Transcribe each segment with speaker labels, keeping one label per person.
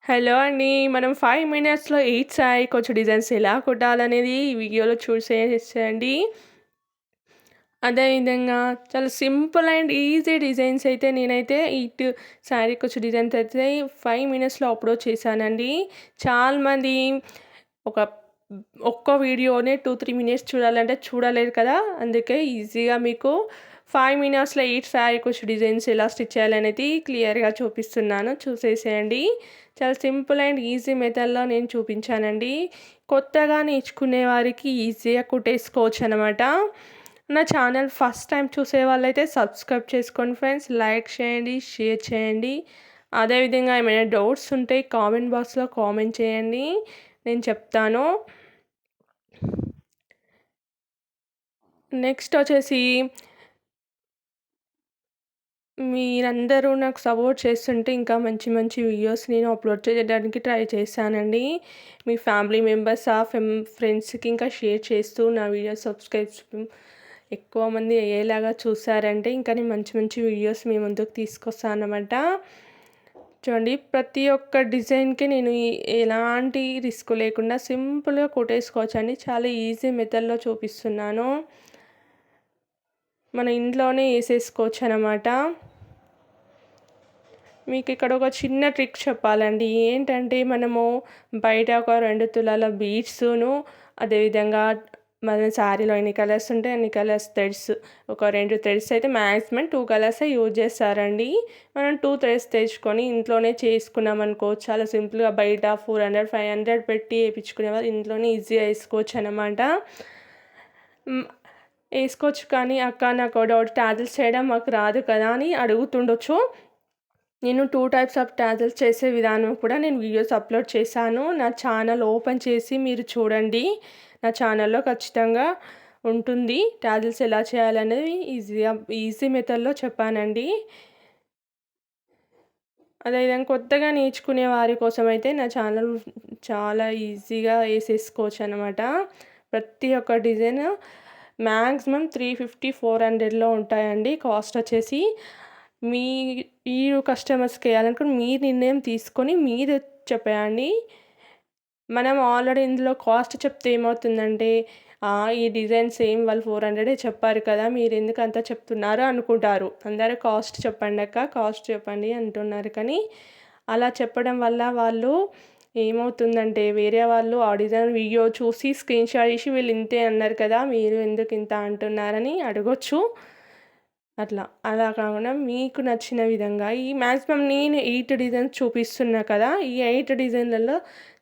Speaker 1: Hello అండి. మనం 5 మినిట్స్‌లో ఎయిట్ సారీ కొంచెం డిజైన్స్ ఎలా కుట్టాలనేది ఈ వీడియోలో చూసేసేయండి. అదే విధంగా చాలా సింపుల్ అండ్ ఈజీ డిజైన్స్ అయితే నేనైతే శారీ కుచ్చు డిజైన్స్ అయితే 5 మినిట్స్‌లో అప్‌లోడ్ చేశానండి. చాలామంది ఒక ఒక్క వీడియోనే 2, 3 మినిట్స్ చూడాలంటే చూడలేరు కదా! అందుకే ఈజీగా మీకు 5 మినిట్స్‌లో ఎయిట్ శారీ కుచ్చు డిజైన్స్ ఎలా స్టిచ్ చేయాలనేది క్లియర్‌గా చూపిస్తున్నాను. చూసేసేయండి. చాలా సింపుల్ అండ్ ఈజీ మెథడ్‌లో నేను చూపించానండి. కొత్తగా నేర్చుకునే వారికి ఈజీగా కుట్టేసుకోవచ్చనమాట. నా ఛానల్ ఫస్ట్ టైం చూసే వాళ్ళైతే సబ్స్క్రైబ్ చేసుకోండి ఫ్రెండ్స్. లైక్ చేయండి, షేర్ చేయండి. అదేవిధంగా ఏమైనా డౌట్స్ ఉంటే కామెంట్ బాక్స్‌లో కామెంట్ చేయండి. నేను చెప్తాను. నెక్స్ట్ వచ్చేసి మీరందరూ నాకు సపోర్ట్ చేస్తుంటే ఇంకా మంచి మంచి వీడియోస్ నేను అప్లోడ్ చేయడానికి ట్రై చేశానండి. మీ ఫ్యామిలీ మెంబర్స్, ఫ్రెండ్స్‌కి ఇంకా షేర్ చేస్తూ నా వీడియోస్ సబ్స్క్రైబ్స్ ఎక్కువ మంది అయ్యేలాగా చూసారంటే ఇంకా నేను మంచి మంచి వీడియోస్ మీ ముందుకు తీసుకొస్తానన్నమాట. చూడండి ప్రతి ఒక్క డిజైన్‌కి నేను ఎలాంటి రిస్క్ లేకుండా సింపుల్‌గా కుట్టేసుకోవచ్చండి. చాలా ఈజీ మెథడ్‌లో చూపిస్తున్నాను. మన ఇంట్లోనే ఏసేసుకోవచ్చనమాట. మీకిక్కడ ఒక చిన్న ట్రిక్ చెప్పాలండి. ఏంటంటే మనము బయట ఒక 2 తులాల బీడ్సును, అదేవిధంగా మన శారీలో ఎన్ని కలర్స్ ఉంటే అన్ని కలర్స్ థ్రెడ్స్, ఒక 2 థ్రెడ్స్ అయితే మాక్సిమం 2 కలర్సే యూజ్ చేస్తారండి. మనం 2 థ్రెడ్స్ తెచ్చుకొని ఇంట్లోనే చేసుకున్నామనుకో చాలా సింపుల్‌గా బయట 400, 500 పెట్టి ఏపించుకునేవాళ్ళు ఇంట్లోనే ఈజీగా ఏసుకోవచ్చనమాట. హ్మ్. ఏసుకోవచ్చు కానీ అక్క నాకు డౌట్ టాజిల్స్ చేయడం మాకు రాదు కదా! అని అడుగుతుండొచ్చు. నేను 2 టైప్స్ ఆఫ్ టాజిల్స్ చేసే విధానం కూడా నేను వీడియోస్ అప్లోడ్ చేశాను. నా ఛానల్ ఓపెన్ చేసి మీరు చూడండి. నా ఛానల్‌లో ఖచ్చితంగా ఉంటుంది. టాజిల్స్ ఎలా చేయాలనేది ఈజీ మెథడ్‌లో చెప్పానండి. అదేవిధంగా కొత్తగా నేర్చుకునే వారి కోసమైతే నా ఛానల్ చాలా ఈజీగా ఏసేసుకోవచ్చనమాట. ప్రతి ఒక్క డిజైన్ మాక్సిమం 350, 400లో ఉంటాయండి కాస్ట్ వచ్చేసి. మీ మీరు కస్టమర్స్‌కి ఎయాలనుకుంటే మీరు నిర్ణయం తీసుకొని మీరు చెప్పేయండి. మనం ఆల్రెడీ ఇందులో కాస్ట్ చెప్తే ఏమవుతుందంటే, ఈ డిజైన్ సేమ్ వాళ్ళు 400 చెప్పారు కదా! మీరెందుకు అంత చెప్తున్నారు అనుకుంటారు. అందరూ కాస్ట్ చెప్పండక్క, కాస్ట్ చెప్పండి అంటున్నారు. కానీ అలా చెప్పడం వల్ల వాళ్ళు ఏమవుతుందంటే, వేరే వాళ్ళు ఆ డిజైన్ వీడియో చూసి స్క్రీన్‌షాట్ తీసి వీళ్ళు ఇంతే అన్నారు కదా! మీరు ఎందుకు ఇంత అంటున్నారని అడగొచ్చు. అలా కాకుండా మీకు నచ్చిన విధంగా ఈ మాక్సిమం నేను 8 డిజైన్స్ చూపిస్తున్నా కదా! ఈ 8 డిజైన్‌లలో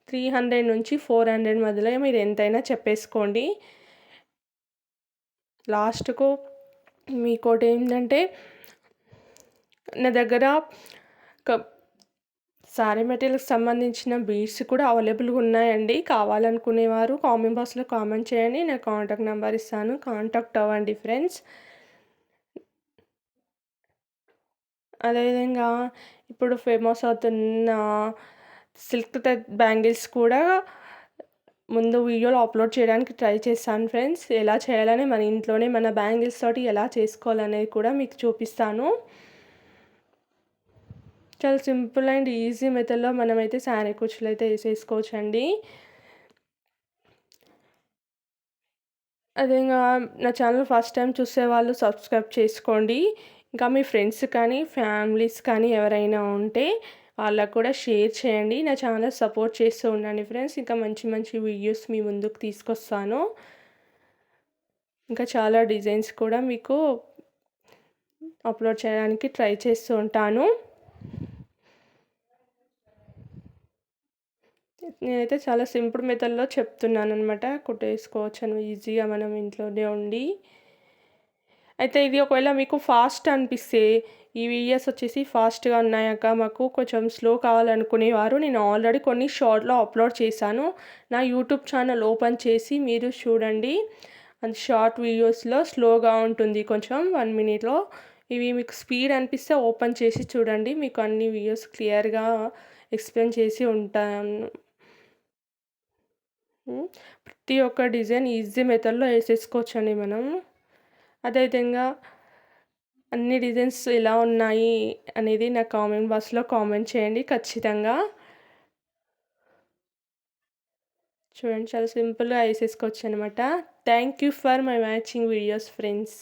Speaker 1: 300-400 మధ్యలో మీరు ఎంతైనా చెప్పేసుకోండి. లాస్ట్‌కు మీకోటేంటంటే నా దగ్గర క సారీ మెటీరియల్‌కి సంబంధించిన బీడ్స్ కూడా అవైలబుల్‌గా ఉన్నాయండి. కావాలనుకునేవారు కామెంట్ బాక్స్‌లో కామెంట్ చేయండి. నా కాంటాక్ట్ నంబర్ ఇస్తాను. కాంటాక్ట్ అవ్వండి ఫ్రెండ్స్. అదేవిధంగా ఇప్పుడు ఫేమస్ అవుతున్న సిల్క్ బ్యాంగిల్స్ కూడా ముందు వీడియోలో అప్లోడ్ చేయడానికి ట్రై చేశాను ఫ్రెండ్స్. ఎలా చేయాలని మన ఇంట్లోనే మన బ్యాంగిల్స్ తోటి ఎలా చేసుకోవాలనేది కూడా మీకు చూపిస్తాను. చాలా సింపుల్ అండ్ ఈజీ మెథడ్‌లో మనమైతే శారీ కుచ్చులైతే ఏసేసుకోవచ్చండి. అదేంగా నా ఛానల్ ఫస్ట్ టైం చూసేవాళ్ళు సబ్స్క్రైబ్ చేసుకోండి. ఇంకా మీ ఫ్రెండ్స్ కానీ, ఫ్యామిలీస్ కానీ ఎవరైనా ఉంటే వాళ్ళకి కూడా షేర్ చేయండి. నా ఛానల్ సపోర్ట్ చేస్తూ ఉండండి ఫ్రెండ్స్. ఇంకా మంచి మంచి వీడియోస్ మీ ముందుకు తీసుకొస్తాను. ఇంకా చాలా డిజైన్స్ కూడా మీకు అప్లోడ్ చేయడానికి ట్రై చేస్తూ ఉంటాను. నేనైతే చాలా సింపుల్ మెథడ్‌లో చెప్తున్నాననమాట. కుట్టేసుకోవచ్చని ఈజీగా మనం ఇంట్లోనే ఉండి. అయితే ఇది ఒకవేళ మీకు ఫాస్ట్ అనిపిస్తే, ఈ వీడియోస్ వచ్చేసి ఫాస్ట్‌గా ఉన్నాయక్క మాకు కొంచెం స్లో కావాలనుకునేవారు నేను ఆల్రెడీ కొన్ని షార్ట్‌లో అప్లోడ్ చేశాను. నా యూట్యూబ్ ఛానల్ ఓపెన్ చేసి మీరు చూడండి. అది షార్ట్ వీడియోస్‌లో స్లోగా ఉంటుంది కొంచెం 1 మినిట్‌లో. ఇవి మీకు స్పీడ్ అనిపిస్తే ఓపెన్ చేసి చూడండి. మీకు అన్ని వీడియోస్ క్లియర్‌గా ఎక్స్‌ప్లెయిన్ చేసి ఉంటాను. ప్రతి ఒక్క డిజైన్ ఈజీ మెథడ్‌లో ఏసేసుకోవచ్చండి మనం. అదేవిధంగా అన్ని డిజైన్స్ ఎలా ఉన్నాయి అనేది నా కామెంట్ బాక్స్‌లో కామెంట్ చేయండి ఖచ్చితంగా. చూడండి చాలా సింపుల్‌గా ఏసేసుకోవచ్చనమాట. Thank you for my watching videos friends.